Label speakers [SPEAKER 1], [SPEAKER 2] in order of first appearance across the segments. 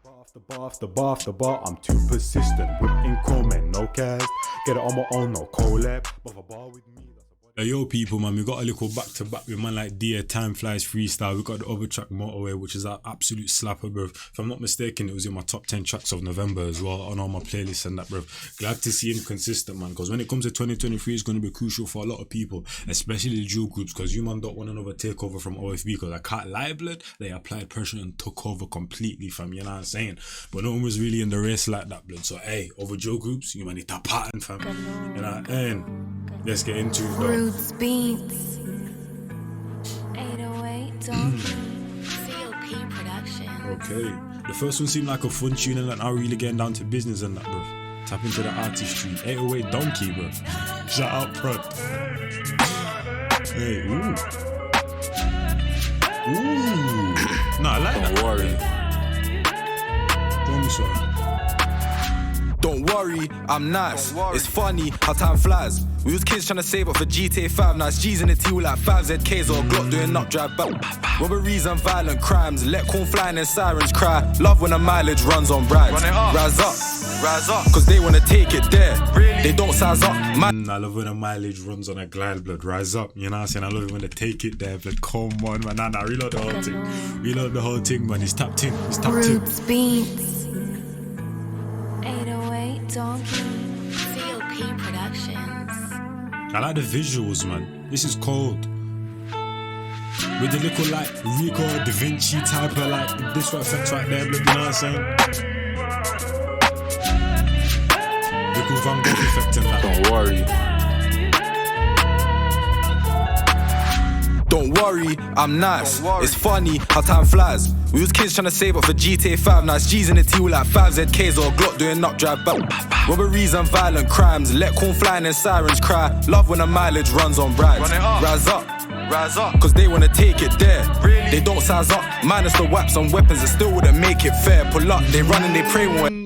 [SPEAKER 1] The bar, I'm too persistent. Whip in comment, no cast. Get it on my own, no collab. But a bar with me.
[SPEAKER 2] Hey, yo people, man, we got a little back-to-back with man like Dear Time Flies Freestyle. We got the other track Motorway, which is an absolute slapper, bruv. If I'm not mistaken, it was in my top 10 tracks of November as well on all my playlists and that, bruv. Glad to see him consistent, man, because when it comes to 2023, it's going to be crucial for a lot of people, especially the dual groups, because you man don't want another takeover from OFB, because I can't lie, blood, they applied pressure and took over completely, fam, you know what I'm saying? But no one was really in the race like that, blood. So hey, over dual groups, you man need to pattern, fam. You know, and let's get into it, though.
[SPEAKER 3] Roots Beats 808 COP Production.
[SPEAKER 2] Okay, the first one seemed like a fun tune and now really getting down to business and that, bro. Tap into the artistry. 808 Donkey, bro. Shout out front. Hey, ooh. Nah, I like that.
[SPEAKER 4] Don't worry.
[SPEAKER 2] Tell me something.
[SPEAKER 4] Don't worry, I'm nice. It's funny how time flies. We was kids trying to save up for GTA 5. Now it's G's in the T with like 5ZKs or a Glock doing up drive back. Robberies and violent crimes. Let corn flying and sirens cry. Love when the mileage runs on rides. Rise up, cause they wanna take it there. They don't size up, man.
[SPEAKER 2] I love when the mileage runs on a glide, blood. Rise up, you know what I'm saying? I love it when they take it there, blood. Come on, man. Nah, reload the whole thing. Reload the whole thing, man. He's tapped in.
[SPEAKER 3] Roots Beats 808 Donkey COP Productions.
[SPEAKER 2] I like the visuals, man. This is cold. With the little like Rico Da Vinci type of like this effects right there, blood, you know what I'm saying? Little Van Gogh effect in that.
[SPEAKER 4] Don't worry. Don't worry, I'm nice. It's funny how time flies. We was kids trying to save up for GTA 5. Now it's G's in the T with like 5ZKs or a Glock doing up drive back. Robberies and violent crimes. Let corn flying and sirens cry. Love when the mileage runs on rides. Rise up, cause they wanna take it there. They don't size up, minus the waps and weapons, it still wouldn't make it fair. Pull up, they run and they pray when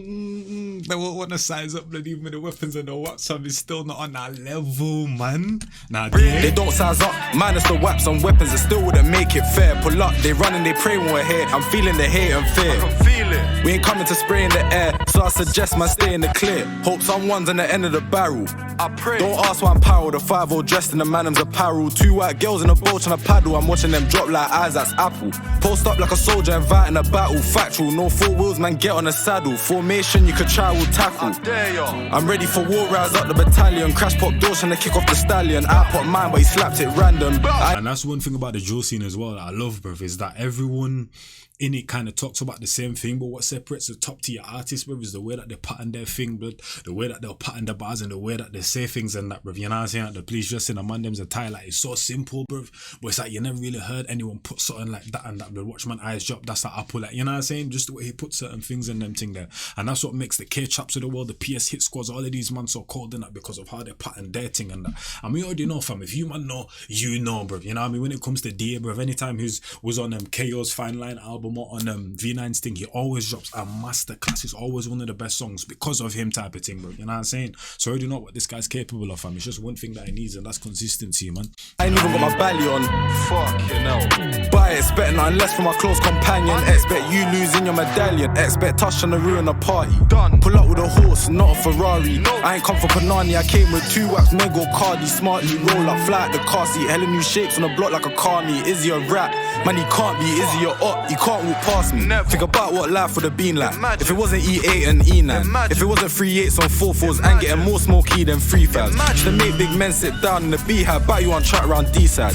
[SPEAKER 2] they won't want to size up, blood, even with the weapons and the WhatsApp is still not on that level, man. Nah,
[SPEAKER 4] they don't size up, minus the waps and weapons, it still wouldn't make it fair. Pull up, they run and they pray when we're here. I'm feeling the hate and fear. I can feel it. We ain't coming to spray in the air, so I suggest man stay in the clear. Hope someone's on the end of the barrel. I pray. Don't ask why I'm power. The 5-0 dressed in the man's apparel. 2 white girls in a boat trying to paddle. I'm watching them drop like Isaac's apple. Post up like a soldier inviting a battle. Factual, no 4 wheels, man, get on the saddle. Formation, you could try, will tackle. I'm ready for war, rise up the battalion. Crash pop doors trying to kick off the stallion. I pop mine, but he slapped it random.
[SPEAKER 2] And that's one thing about the drill scene as well that I love, bruv, is that everyone in it kind of talks about the same thing, but what separates the top tier artists, bruv, is the way that they pattern their thing, blood, the way that they'll pattern the bars and the way that they say things and that, bruv. You know what I'm saying? Like the police dressing a man them's attire, like it's so simple, bruv, but it's like you never really heard anyone put something like that and that, blood. Watch man eyes drop, that's that apple, like, you know what I'm saying? Just the way he put certain things in them thing there, and that's what makes the K-Chaps of the world, the PS Hit Squads, all of these man so cold in that because of how they pattern their thing and that. And we already know, fam, if you man know, you know, bruv. You know what I mean? When it comes to DA, bruv, anytime he was on KO's Fine Line album or on V9's thing, he always drops a masterclass. It's always one of the best songs because of him type of thing, bro. You know what I'm saying? So I already know what this guy's capable of, fam. It's just one thing that he needs, and that's consistency, man.
[SPEAKER 4] I ain't even got my belly on. Fucking hell. But I expect nothing less from my close companion. Expect you losing your medallion. Expect touch on the ruin the party. Done. Pull up with a horse, not a Ferrari. No. I ain't come for Panani. I came with 2 wax, Mego, Cardi. Smartly roll up, fly at the car seat. Hella new shapes on the block like a car meet. Is he a rap? Man, he can't be. Is he a op? He can't walk past me. Never. Think about what life would have been like. Imagine. If it wasn't E8 and E9. Imagine. If it wasn't 3-8s on 4-4s and getting more smoky than 3-5s. To make big men sit down in the beehive, bat you on track round D-side.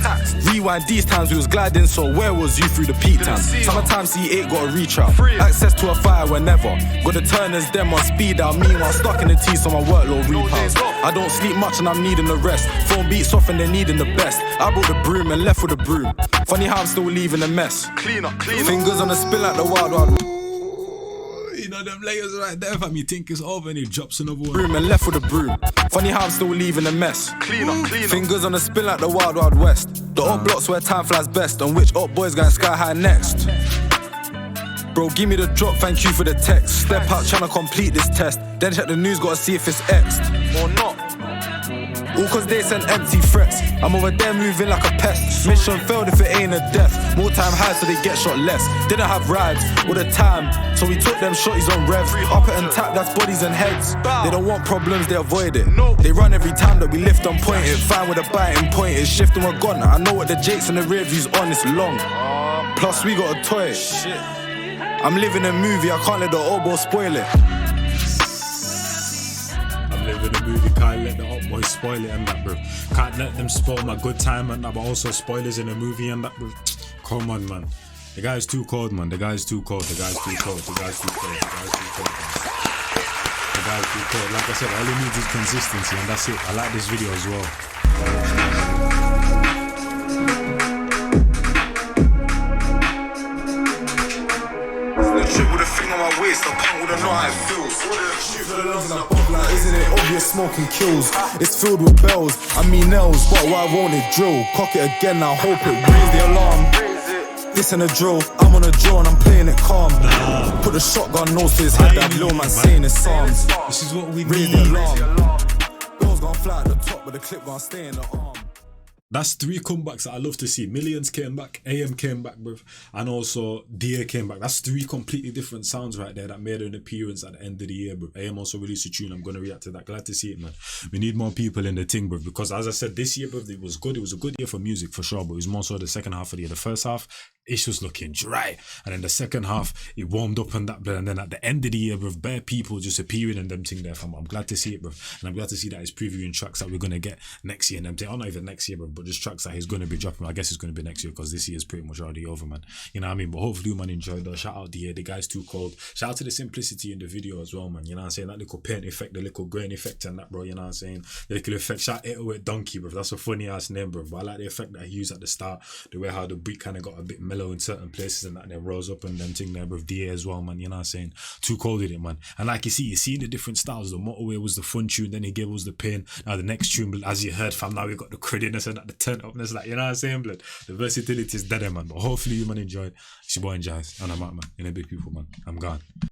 [SPEAKER 4] Rewind these times we was gliding, so where was you through the peak time? Summertime C8 got a reach out. Access to a fire whenever. Got the turners them on speed out. Meanwhile stuck in the T so my workload repiles. I don't sleep much and I'm needing the rest. Phone beats off and they're needing the best. I brought the broom and left with the broom. Funny how I'm still leaving a mess. Clean up. Fingers on the spill like the wild.
[SPEAKER 2] You know them layers right there, fam. You think it's over and he drops another one.
[SPEAKER 4] Broom and left with a broom. Funny how I'm still leaving a mess. Clean up. Fingers on the spill like the wild west. The up blocks where time flies best. On which up boys going sky high next. Bro, give me the drop, thank you for the text. Step out tryna complete this test. Then check the news, gotta see if it's X'd or not. All cause they send empty threats. I'm over there moving like a pest. Mission failed if it ain't a death. More time high so they get shot less. Didn't have rides all the time, so we took them shotties on rev. Up it and tap, that's bodies and heads. They don't want problems, they avoid it. They run every time that we lift and point it. Fine with a biting point, it's shifting, we're gone. I know what the jakes and the rear views on, it's long. Plus we got a toy. I'm living a movie, I can't let the oboe spoil it.
[SPEAKER 2] I'm living a movie, can't let the up boys spoil it and that, bro. Can't let them spoil my good time and that, but also spoilers in a movie and that, bro. Come on, man. The guy's too cold, man. The guy's too cold. The guy's too cold. The guy's too cold. The guy's too cold. The guy's too cold. Like I said, all he needs is consistency, and that's it. I like this video as well.
[SPEAKER 4] Shit with a thing on my waist, I punk with a know how it feels. Shoot for the lungs and I pump like, isn't it obvious smoking kills? It's filled with bells, I mean nails, but why won't it drill? Cock it again, I hope it raise the alarm. This ain't a drill, I'm on a drill and I'm playing it calm. Put the shotgun nose to his head, that little man saying his psalms.
[SPEAKER 2] This is what we
[SPEAKER 4] Raise
[SPEAKER 2] need.
[SPEAKER 4] the alarm. Girls gonna fly at the top, but the clip gonna stay in the arm.
[SPEAKER 2] That's 3 comebacks that I love to see. Millions came back, AM came back, bruv, and also DA came back. That's 3 completely different sounds right there that made an appearance at the end of the year, bruv. AM also released a tune. I'm going to react to that. Glad to see it, man. We need more people in the thing, bruv, because as I said, this year, bruv, it was good. It was a good year for music, for sure, but it was more so the second half of the year. The first half, it's just looking dry. And then the second half, it warmed up and that, bruv. And then at the end of the year, bruv, bare people just appearing and them thing there, fam. I'm glad to see it, bruv. And I'm glad to see that he's previewing tracks that we're going to get next year and them thing. Oh, not even next year, bruv, but just tracks that he's going to be dropping. I guess it's going to be next year because this year is pretty much already over, man. You know what I mean? But hopefully, man, enjoyed that. Shout out the guy's too cold. Shout out to the simplicity in the video as well, man. You know what I'm saying? That little paint effect, the little grain effect and that, bro. You know what I'm saying? The little effect. Shout out 808 Donkey, bro. That's a funny ass name, bro. But I like the effect that he used at the start. The way how the beat kind of got a bit mellow in certain places and that, and then rose up and them thing there, bro. DA as well, man. You know what I'm saying? Too cold with it, man. And like you see the different styles. The Motorway was the fun tune, then he gave us the pain. Now the next tune, as you heard, fam, now we got the crediness and the turn upness, like, you know what I'm saying, blood? The versatility is dead, man. But hopefully you, man, enjoyed. It's your boy Njies, and I'm out, man. In a big people, man. I'm gone.